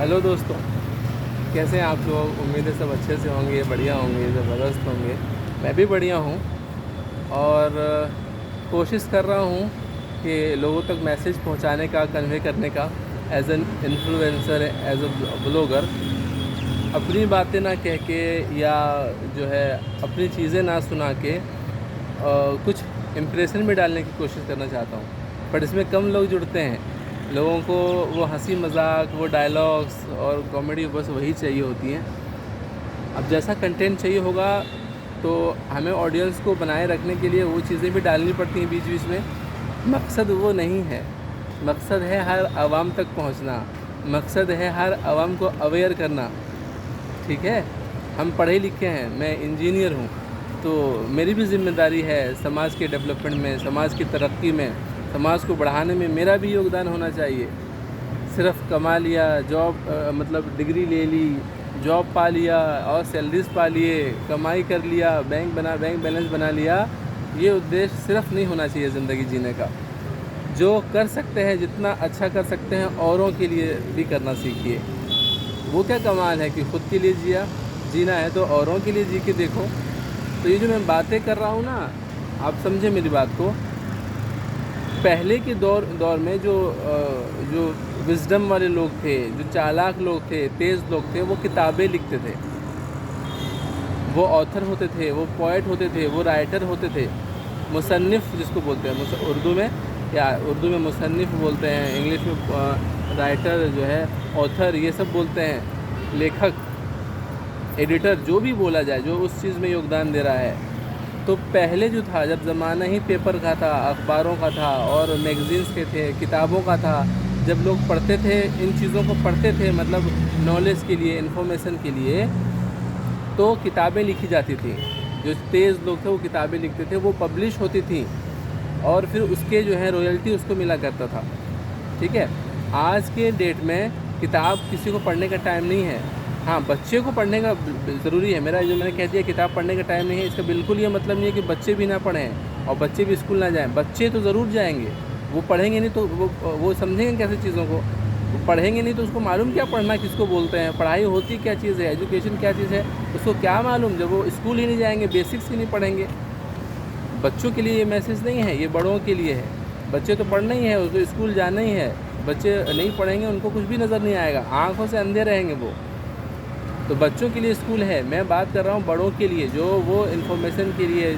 Hello दोस्तों, कैसे हैं आप लोग। उम्मीद है सब अच्छे से होंगे, बढ़िया होंगे, ज़बरदस्त होंगे। मैं भी बढ़िया हूँ और कोशिश कर रहा हूँ कि लोगों तक मैसेज पहुँचाने का, कन्वे करने का, as an influencer, as a blogger. अपनी बातें ना कह के या जो है अपनी चीज़ें ना सुना के कुछ इम्प्रेशन में डालने की कोशिश करना चाहता हूँ। बट इसमें कम लोग जुड़ते हैं। लोगों को वो हंसी मजाक, वो डायलॉग्स और कॉमेडी बस वही चाहिए होती हैं। अब जैसा कंटेंट चाहिए होगा तो हमें ऑडियंस को बनाए रखने के लिए वो चीज़ें भी डालनी पड़ती हैं बीच बीच में। मकसद वो नहीं है। मकसद है हर आवाम तक पहुंचना। मकसद है हर आवाम को अवेयर करना। ठीक है, हम पढ़े लिखे हैं, मैं इंजीनियर हूँ, तो मेरी भी जिम्मेदारी है समाज के डेवलपमेंट में, समाज की तरक्की में, समाज को बढ़ाने में मेरा भी योगदान होना चाहिए। सिर्फ कमा लिया, जॉब मतलब डिग्री ले ली, जॉब पा लिया और सैलरीज पा लिए, कमाई कर लिया, बैंक बैलेंस बना लिया, ये उद्देश्य सिर्फ नहीं होना चाहिए ज़िंदगी जीने का। जो कर सकते हैं, जितना अच्छा कर सकते हैं, औरों के लिए भी करना सीखिए। वो क्या कमाल है कि खुद के लिए जीना है तो औरों के लिए जी के देखो। तो ये जो मैं बातें कर रहा हूँ ना, आप समझे मेरी बात को। पहले के दौर में जो विजडम वाले लोग थे, जो चालाक लोग थे, तेज़ लोग थे, वो किताबें लिखते थे। वो ऑथर होते थे, वो पोएट होते थे, वो राइटर होते थे। मुसन्निफ़ जिसको बोलते हैं उर्दू में मुसन्निफ़ बोलते हैं, इंग्लिश में राइटर जो है ऑथर, ये सब बोलते हैं। लेखक, एडिटर, जो भी बोला जाए, जो उस चीज़ में योगदान दे रहा है। तो पहले जो था, जब ज़माना ही पेपर का था, अखबारों का था और मैगज़ीन्स के थे, किताबों का था, जब लोग पढ़ते थे, इन चीज़ों को पढ़ते थे, मतलब नॉलेज के लिए, इन्फॉर्मेशन के लिए, तो किताबें लिखी जाती थी। जो तेज़ लोग थे वो किताबें लिखते थे, वो पब्लिश होती थी और फिर उसके जो है रॉयल्टी उसको मिला करता था। ठीक है। आज के डेट में किताब किसी को पढ़ने का टाइम नहीं है। हाँ, बच्चे को पढ़ने का ज़रूरी है। मैंने कह दिया किताब पढ़ने का टाइम नहीं है, इसका बिल्कुल ये मतलब नहीं है कि बच्चे भी ना पढ़ें और बच्चे भी स्कूल ना जाएं। बच्चे तो ज़रूर जाएंगे। वो पढ़ेंगे नहीं तो वो समझेंगे कैसे चीज़ों को। वो पढ़ेंगे नहीं तो उसको मालूम क्या पढ़ना किसको बोलते हैं, पढ़ाई होती क्या चीज़ है, एजुकेशन क्या चीज़ है, उसको क्या मालूम जब वो स्कूल ही नहीं जाएंगे, बेसिक्स ही नहीं पढ़ेंगे। बच्चों के लिए ये मैसेज नहीं है, ये बड़ों के लिए है। बच्चे तो पढ़ना ही है, उसको स्कूल जाना ही है। बच्चे नहीं पढ़ेंगे, उनको कुछ भी नज़र नहीं आएगा, आँखों से अंधे रहेंगे वो। तो बच्चों के लिए स्कूल है। मैं बात कर रहा हूँ बड़ों के लिए, जो वो इन्फॉर्मेशन के लिए,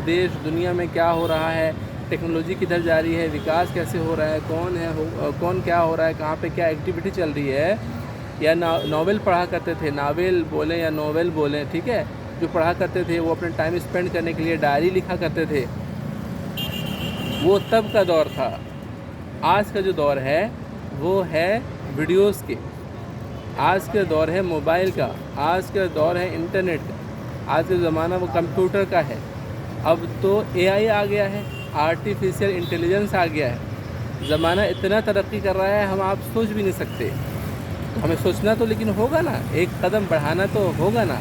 देश दुनिया में क्या हो रहा है, टेक्नोलॉजी किधर जा रही है, विकास कैसे हो रहा है, कौन क्या हो रहा है, कहाँ पे क्या एक्टिविटी चल रही है। या नावल पढ़ा करते थे, नावल बोलें या नॉवेल बोलें, ठीक है, जो पढ़ा करते थे, वो अपने टाइम स्पेंड करने के लिए डायरी लिखा करते थे। वो तब का दौर था। आज का जो दौर है वो है वीडियोस के। आज का दौर है मोबाइल का। आज का दौर है इंटरनेट का। आज का ज़माना वो कंप्यूटर का है। अब तो एआई आ गया है, आर्टिफिशियल इंटेलिजेंस आ गया है। ज़माना इतना तरक्की कर रहा है, हम आप सोच भी नहीं सकते। तो हमें सोचना तो लेकिन होगा ना, एक कदम बढ़ाना तो होगा ना।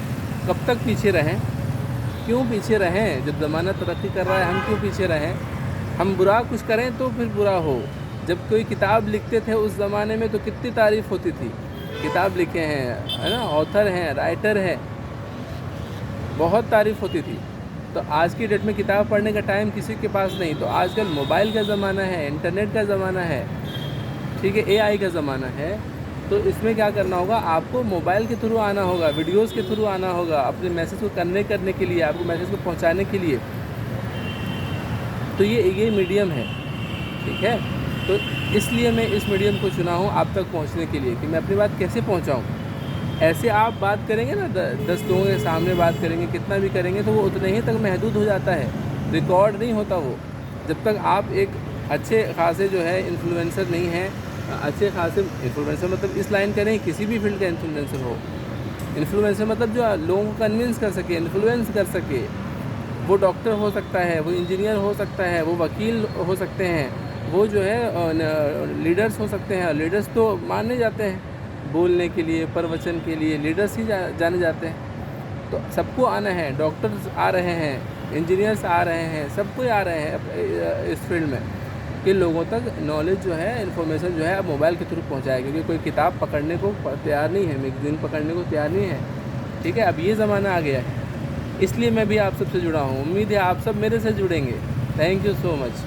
कब तक पीछे रहें? क्यों पीछे रहें? जब ज़माना तरक्की कर रहा है, हम क्यों पीछे रहें? हम बुरा कुछ करें तो फिर बुरा हो। जब कोई किताब लिखते थे उस ज़माने में तो कितनी तारीफ़ होती थी। किताब लिखे हैं, है ना, ऑथर हैं, राइटर हैं, बहुत तारीफ़ होती थी। तो आज की डेट में किताब पढ़ने का टाइम किसी के पास नहीं। तो आजकल मोबाइल का ज़माना है, इंटरनेट का ज़माना है, ठीक है, एआई का ज़माना है। तो इसमें क्या करना होगा, आपको मोबाइल के थ्रू आना होगा, वीडियोस के थ्रू आना होगा, अपने मैसेज को कन्वे करने के लिए, आपको मैसेज को पहुंचाने के लिए। तो ये मीडियम है, ठीक है। तो इसलिए मैं इस मीडियम को चुना हूँ आप तक पहुँचने के लिए, कि मैं अपनी बात कैसे पहुँचाऊँ। ऐसे आप बात करेंगे ना, 10 लोगों के सामने बात करेंगे, कितना भी करेंगे, तो वो उतने ही तक महदूद हो जाता है, रिकॉर्ड नहीं होता वो। जब तक आप एक अच्छे खासे जो है इन्फ्लुएंसर नहीं हैं, अच्छे खासे इन्फ्लुएंसर मतलब इस लाइन का नहीं, किसी भी फील्ड का इन्फ्लुएंसर हो। इन्फ्लुएंसर मतलब जो लोगों को कन्विंस कर सके, इन्फ्लुएंस कर सके। वो डॉक्टर हो सकता है, वो इंजीनियर हो सकता है, वो वकील हो सकते हैं, वो जो है लीडर्स हो सकते हैं। लीडर्स तो माने जाते हैं बोलने के लिए, प्रवचन के लिए, लीडर्स ही जाने जाते हैं। तो सबको आना है, डॉक्टर्स आ रहे हैं, इंजीनियर्स आ रहे हैं, सब कोई आ रहे हैं इस फील्ड में। कि लोगों तक नॉलेज जो है, इन्फॉर्मेशन जो है आप मोबाइल के थ्रू पहुँचाएं, क्योंकि कोई किताब पकड़ने को तैयार नहीं है, मैगज़ीन पकड़ने को तैयार नहीं है। ठीक है, अब ये ज़माना आ गया है, इसलिए मैं भी आप सबसे जुड़ा हूँ। उम्मीद है आप सब मेरे से जुड़ेंगे। Thank you so much.